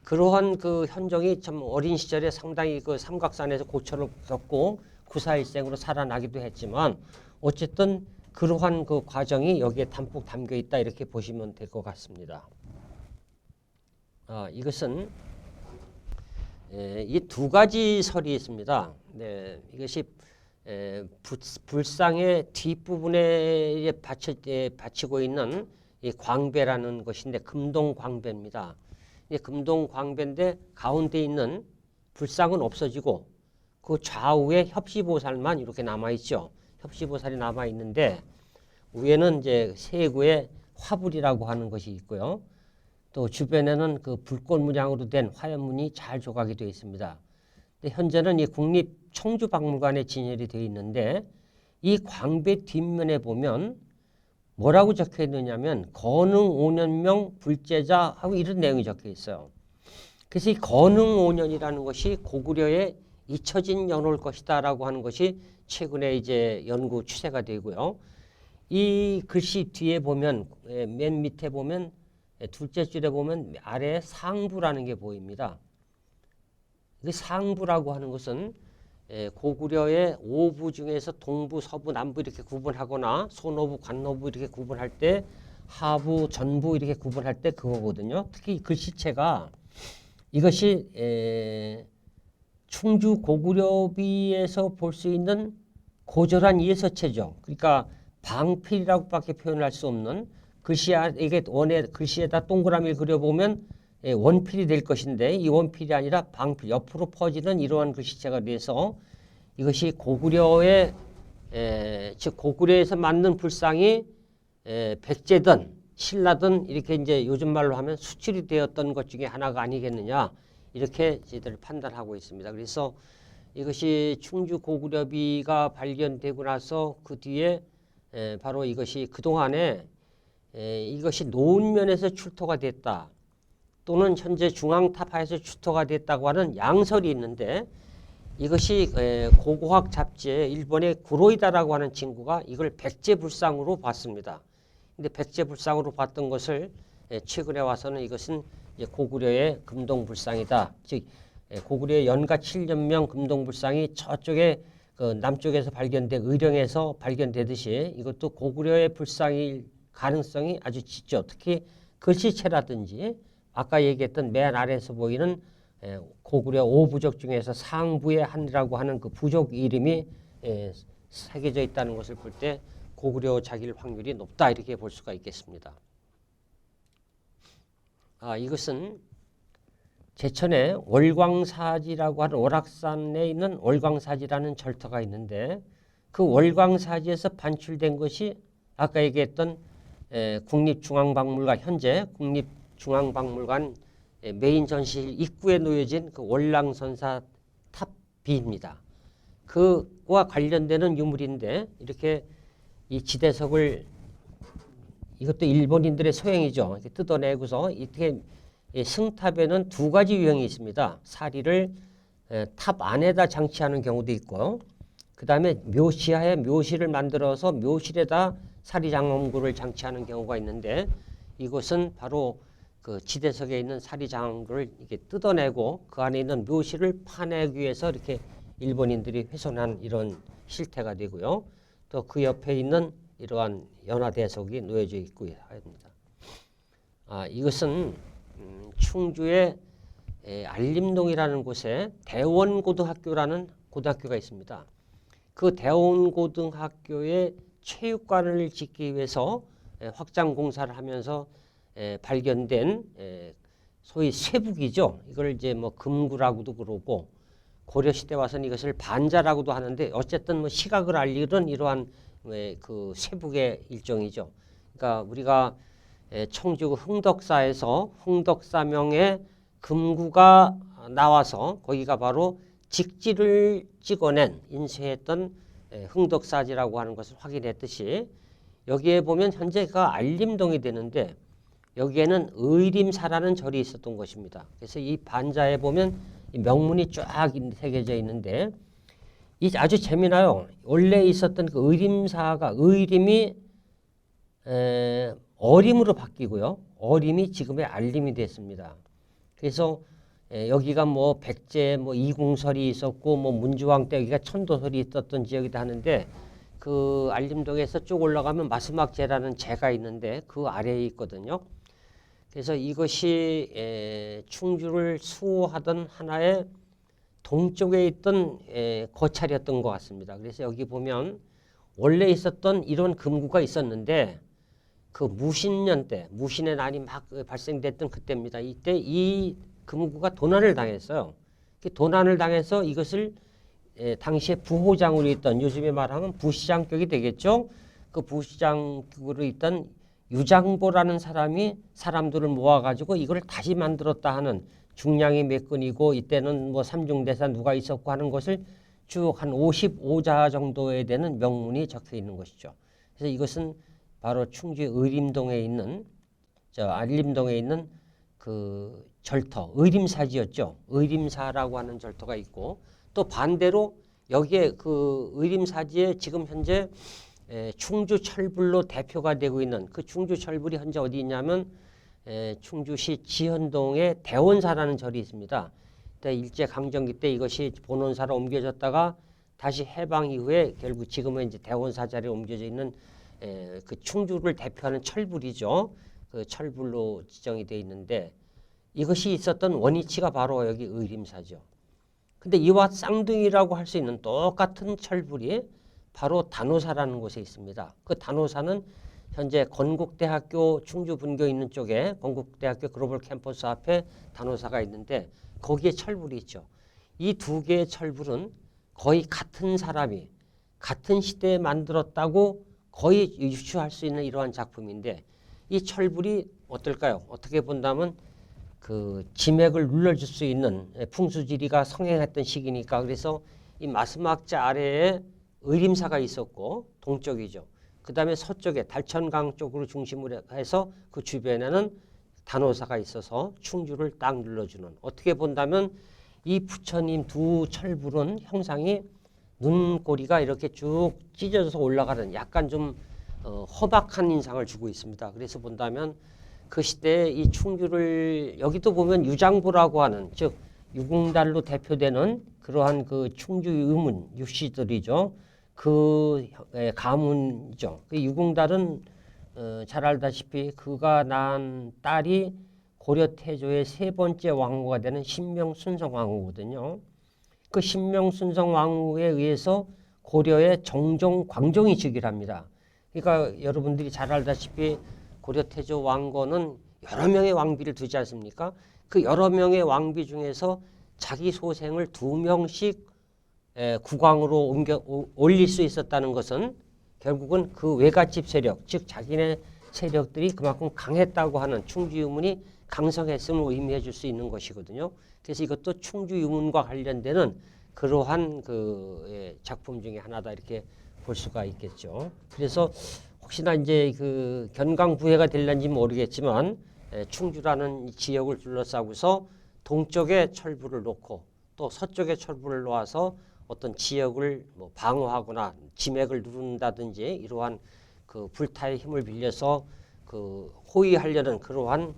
그러한 그 현종이 참 어린 시절에 상당히 그 삼각산에서 고초를 겪고 구사일생으로 살아나기도 했지만 어쨌든 그러한 그 과정이 여기에 담뿍 담겨 있다 이렇게 보시면 될 것 같습니다. 이것은 이 두 가지 설이 있습니다. 네, 이것이 불상의 뒷부분에 받치고 있는 이 광배라는 것인데 금동광배입니다. 금동광배인데 가운데 있는 불상은 없어지고 그 좌우에 협시보살만 이렇게 남아있죠. 협시보살이 남아있는데 위에는 이제 세구의 화불이라고 하는 것이 있고요. 또 주변에는 그 불꽃 문양으로 된 화연문이 잘 조각이 되어 있습니다. 근데 현재는 이 국립청주박물관에 진열이 되어 있는데 이 광배 뒷면에 보면 뭐라고 적혀 있느냐면 건흥 5년명 불제자 하고 이런 내용이 적혀 있어요. 그래서 이 건흥 5년이라는 것이 고구려에 잊혀진 연호일 것이다 라고 하는 것이 최근에 이제 연구 추세가 되고요. 이 글씨 뒤에 보면 맨 밑에 보면 둘째 줄에 보면 아래에 상부라는 게 보입니다. 그 상부라고 하는 것은 고구려의 오부 중에서 동부, 서부, 남부 이렇게 구분하거나 소노부, 관노부 이렇게 구분할 때 하부, 전부 이렇게 구분할 때 그거거든요. 특히 이 글씨체가 이것이 충주 고구려비에서 볼 수 있는 고절한 예서체죠. 그러니까 방필이라고밖에 표현할 수 없는 이게 글씨에다 동그라미를 그려보면 원필이 될 것인데 이 원필이 아니라 방필, 옆으로 퍼지는 이러한 글씨체가 돼서 이것이 고구려의 즉 고구려에서 만든 불상이 백제든 신라든 이렇게 이제 요즘 말로 하면 수출이 되었던 것 중에 하나가 아니겠느냐 이렇게 저희들 판단하고 있습니다. 그래서 이것이 충주 고구려비가 발견되고 나서 그 뒤에 바로 이것이 그동안에 이것이 노은면에서 출토가 됐다 또는 현재 중앙타파에서 출토가 됐다고 하는 양설이 있는데 이것이 고고학 잡지에 일본의 구로이다라고 하는 친구가 이걸 백제불상으로 봤습니다. 근데 백제불상으로 봤던 것을 최근에 와서는 이것은 고구려의 금동불상이다. 즉 고구려의 연가 7년명 금동불상이 저쪽에 그 남쪽에서 발견된 의령에서 발견되듯이 이것도 고구려의 불상일 가능성이 아주 짙죠. 특히 글씨체라든지 아까 얘기했던 맨 아래에서 보이는 고구려 5부족 중에서 상부의 한이라고 하는 그 부족 이름이 새겨져 있다는 것을 볼 때 고구려 작일 확률이 높다 이렇게 볼 수가 있겠습니다. 이것은 제천에 월광사지라고 하는 오락산에 있는 월광사지라는 절터가 있는데 그 월광사지에서 반출된 것이 아까 얘기했던 국립중앙박물관 현재 국립중앙박물관 메인 전시실 입구에 놓여진 그 월랑선사 탑비입니다. 그와 관련되는 유물인데 이렇게 이 지대석을 이것도 일본인들의 소행이죠. 이렇게 뜯어내고서 이렇게 승탑에는 두 가지 유형이 있습니다. 사리를 탑 안에다 장치하는 경우도 있고 그 다음에 묘시하에 묘실을 만들어서 묘실에다 사리장엄구를 장치하는 경우가 있는데 이것은 바로 그 지대석에 있는 사리장엄구를 이렇게 뜯어내고 그 안에 있는 묘실을 파내기 위해서 이렇게 일본인들이 훼손한 이런 실태가 되고요. 또 그 옆에 있는 이러한 연화대석이 놓여져 있고요. 합니다. 이것은 충주의 알림동이라는 곳에 대원고등학교라는 고등학교가 있습니다. 그 대원고등학교의 체육관을 짓기 위해서 확장 공사를 하면서 발견된 소위 쇠북이죠. 이걸 이제 뭐 금구라고도 그러고 고려 시대 와서는 이것을 반자라고도 하는데 어쨌든 뭐 시각을 알리는 이러한 그 쇠북의 일종이죠. 그러니까 우리가 청주 흥덕사에서 흥덕사명의 금구가 나와서 거기가 바로 직지를 찍어낸 인쇄했던 흥덕사지라고 하는 것을 확인했듯이 여기에 보면 현재가 알림동이 되는데 여기에는 의림사라는 절이 있었던 것입니다. 그래서 이 반자에 보면 이 명문이 쫙 새겨져 있는데 이 아주 재미나요. 원래 있었던 그 의림사가 의림이 어림으로 바뀌고요. 어림이 지금의 알림이 됐습니다. 그래서 여기가 뭐 백제 뭐 이궁설이 있었고 뭐 문주왕 때 여기가 천도설이 있었던 지역이다 하는데 그 알림동에서 쭉 올라가면 마스막제라는 제가 있는데 그 아래에 있거든요. 그래서 이것이 충주를 수호하던 하나의 동쪽에 있던 거찰이었던 것 같습니다. 그래서 여기 보면 원래 있었던 이런 금구가 있었는데 그 무신년 때 무신의 난이 막 발생됐던 그때입니다. 이때 이 금구가 도난을 당했어요. 도난을 당해서 이것을 당시에 부호장으로 있던 요즘에 말하면 부시장격이 되겠죠. 그 부시장격으로 있던 유장보라는 사람이 사람들을 모아가지고 이걸 다시 만들었다 하는 중량이 몇 건이고 이때는 뭐 삼중대사 누가 있었고 하는 것을 쭉 한 55자 정도에 되는 명문이 적혀 있는 것이죠. 그래서 이것은 바로 충주 의림동에 있는 알림동에 있는 그 절터 의림사지였죠. 의림사라고 하는 절터가 있고 또 반대로 여기에 그 의림사지에 지금 현재 충주 철불로 대표가 되고 있는 그 충주 철불이 현재 어디 있냐면 충주시 지현동에 대원사라는 절이 있습니다. 일제 강점기 때 이것이 본원사로 옮겨졌다가 다시 해방 이후에 결국 지금은 이제 대원사 자리에 옮겨져 있는 그 충주를 대표하는 철불이죠. 그 철불로 지정이 되어 있는데 이것이 있었던 원위치가 바로 여기 의림사죠. 근데 이와 쌍둥이라고 할 수 있는 똑같은 철불이 바로 단오사라는 곳에 있습니다. 그 단오사는 현재 건국대학교 충주 분교 있는 쪽에 건국대학교 글로벌 캠퍼스 앞에 단오사가 있는데 거기에 철불이 있죠. 이 두 개의 철불은 거의 같은 사람이 같은 시대에 만들었다고 거의 유추할 수 있는 이러한 작품인데 이 철불이 어떨까요? 어떻게 본다면 그 지맥을 눌러줄 수 있는 풍수지리가 성행했던 시기니까 그래서 이 마스막자 아래에 의림사가 있었고 동쪽이죠. 그 다음에 서쪽에 달천강 쪽으로 중심으로 해서 그 주변에는 단오사가 있어서 충주를 딱 눌러주는 어떻게 본다면 이 부처님 두 철불은 형상이 눈꼬리가 이렇게 쭉 찢어져서 올라가는 약간 좀 허박한 인상을 주고 있습니다. 그래서 본다면 그 시대에 이 충주를 여기도 보면 유장부라고 하는 즉 유궁달로 대표되는 그러한 그 충주 유문 유씨들이죠. 그 가문이죠. 그 유궁달은 잘 알다시피 그가 낳은 딸이 고려 태조의 세 번째 왕후가 되는 신명순성 왕후거든요. 그 신명순성 왕후에 의해서 고려의 정종 광종이 즉위를 합니다. 그러니까 여러분들이 잘 알다시피 고려 태조 왕건은 여러 명의 왕비를 두지 않습니까? 그 여러 명의 왕비 중에서 자기 소생을 2명씩 국왕으로 올릴 수 있었다는 것은 결국은 그 외갓집 세력, 즉 자기네 세력들이 그만큼 강했다고 하는 충주 유문이 강성했음을 의미해 줄 수 있는 것이거든요. 그래서 이것도 충주 유문과 관련되는 그러한 그 작품 중에 하나다 이렇게 볼 수가 있겠죠. 그래서 혹시나 이제 그 견강부회가 될는지 모르겠지만 충주라는 지역을 둘러싸고서 동쪽에 철불을 놓고 또 서쪽에 철불을 놓아서 어떤 지역을 뭐 방어하거나 지맥을 누른다든지 이러한 그 불타의 힘을 빌려서 그 호위하려는 그러한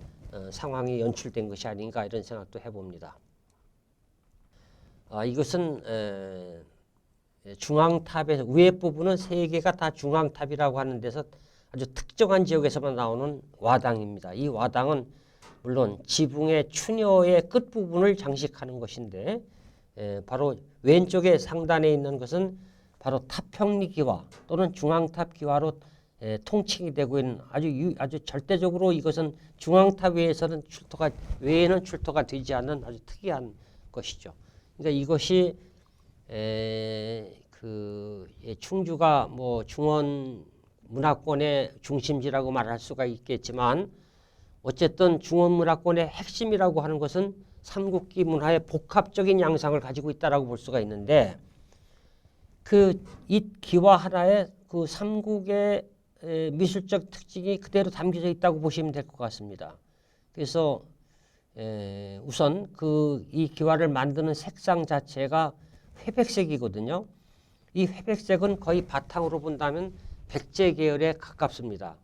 상황이 연출된 것이 아닌가 이런 생각도 해봅니다. 이것은 중앙탑에서 위에 부분은 세 개가 다 중앙탑이라고 하는 데서 아주 특정한 지역에서만 나오는 와당입니다. 이 와당은 물론 지붕의 추녀의 끝부분을 장식하는 것인데 바로 왼쪽에 상단에 있는 것은 바로 탑평리기와 또는 중앙탑 기와로 통칭이 되고 있는 아주 절대적으로 이것은 중앙탑 외에서는 외에는 출토가 되지 않는 아주 특이한 것이죠. 그러니까 이것이 충주가 뭐 중원 문화권의 중심지라고 말할 수가 있겠지만 어쨌든 중원문화권의 핵심이라고 하는 것은 삼국기 문화의 복합적인 양상을 가지고 있다라고 볼 수가 있는데 이 기와 하나에 그 삼국의 미술적 특징이 그대로 담겨져 있다고 보시면 될 것 같습니다. 그래서 우선 이 기와를 만드는 색상 자체가 회백색이거든요. 이 회백색은 거의 바탕으로 본다면 백제 계열에 가깝습니다.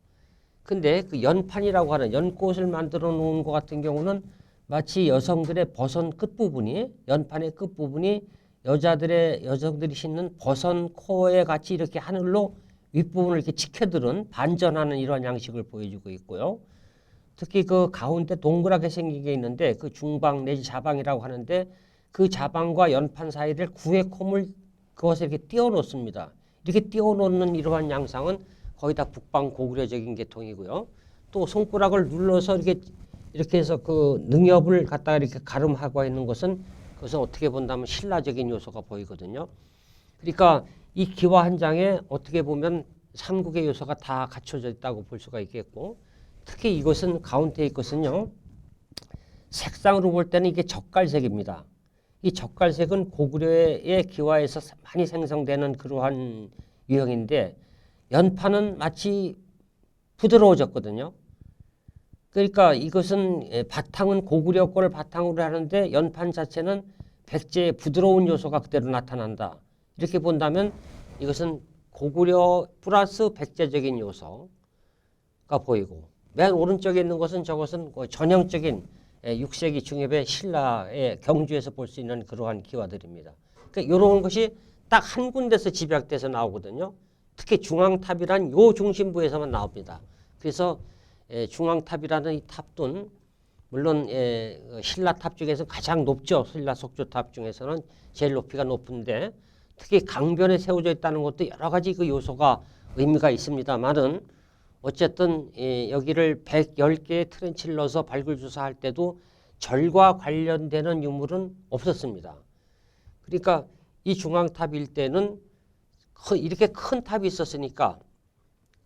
근데 그 연판이라고 하는 연꽃을 만들어 놓은 것 같은 경우는 마치 여성들의 버선 끝부분이 연판의 끝부분이 여성들이 신는 버선 코에 같이 이렇게 하늘로 윗부분을 이렇게 치켜들은 반전하는 이러한 양식을 보여주고 있고요. 특히 그 가운데 동그랗게 생긴 게 있는데 그 중방 내지 자방이라고 하는데 그 자방과 연판 사이를 구의 콤을 그것에 이렇게 띄워 놓습니다. 이렇게 띄워 놓는 이러한 양상은 거의 다 북방 고구려적인 계통이고요. 또 손가락을 눌러서 이렇게 해서 그 능엽을 갖다가 이렇게 가름하고 있는 것은 그것은 어떻게 본다면 신라적인 요소가 보이거든요. 그러니까 이 기와 한 장에 어떻게 보면 삼국의 요소가 다 갖춰져 있다고 볼 수가 있겠고 특히 이것은 가운데 있것은요. 색상으로 볼 때는 이게 젓갈색입니다. 이 젓갈색은 고구려의 기와에서 많이 생성되는 그러한 유형인데 연판은 마치 부드러워졌거든요. 그러니까 이것은 바탕은 고구려 거를 바탕으로 하는데 연판 자체는 백제의 부드러운 요소가 그대로 나타난다. 이렇게 본다면 이것은 고구려 플러스 백제적인 요소가 보이고 맨 오른쪽에 있는 것은 저것은 전형적인 6세기 중엽의 신라의 경주에서 볼 수 있는 그러한 기와들입니다. 그러니까 이런 것이 딱 한 군데서 집약돼서 나오거든요. 특히 중앙탑이란 요 중심부에서만 나옵니다. 그래서 중앙탑이라는 이 탑도 물론 신라탑 중에서 가장 높죠. 신라 속주탑 중에서는 제일 높이가 높은데 특히 강변에 세워져 있다는 것도 여러 가지 그 요소가 의미가 있습니다만은 어쨌든 여기를 110개의 트렌치를 넣어서 발굴 조사할 때도 절과 관련되는 유물은 없었습니다. 그러니까 이 중앙탑 일대는 이렇게 큰 탑이 있었으니까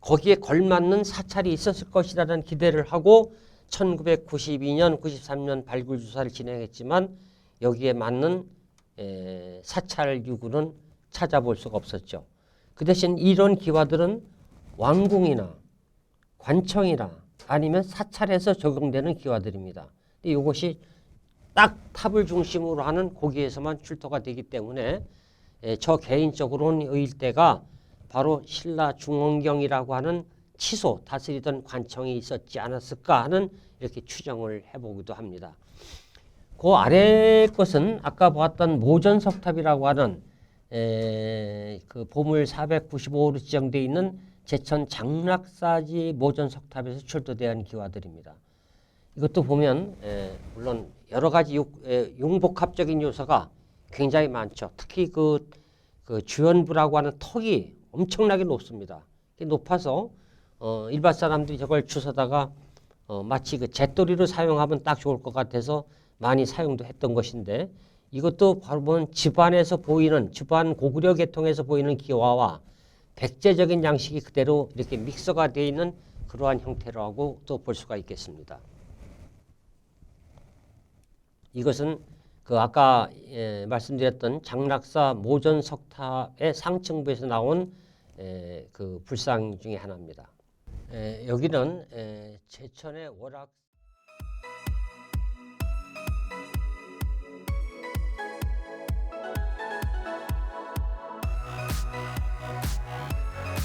거기에 걸맞는 사찰이 있었을 것이라는 기대를 하고 1992년, 93년 발굴 조사를 진행했지만 여기에 맞는 사찰 유구는 찾아볼 수가 없었죠. 그 대신 이런 기와들은 왕궁이나 관청이나 아니면 사찰에서 적용되는 기와들입니다. 이것이 딱 탑을 중심으로 하는 고기에서만 출토가 되기 때문에 저 개인적으로는 이 일대가 바로 신라 중원경이라고 하는 치소 다스리던 관청이 있었지 않았을까 하는 이렇게 추정을 해보기도 합니다. 그 아래 것은 아까 보았던 모전석탑이라고 하는 그 보물 495호로 지정되어 있는 제천 장락사지 모전석탑에서 출토된 기와들입니다. 이것도 보면 물론 여러 가지 융복합적인 요소가 굉장히 많죠. 특히 그 주연부라고 하는 턱이 엄청나게 높습니다. 높아서 일반 사람들이 저걸 주워다가 마치 그 잿더리로 사용하면 딱 좋을 것 같아서 많이 사용도 했던 것인데 이것도 바로 보면 집안에서 보이는 집안 고구려 계통에서 보이는 기와와 백제적인 양식이 그대로 이렇게 믹서가 되어 있는 그러한 형태라고 또 볼 수가 있겠습니다. 이것은 그 아까 말씀드렸던 장락사 모전석탑의 상층부에서 나온 그 불상 중에 하나입니다. 여기는 제천의 월악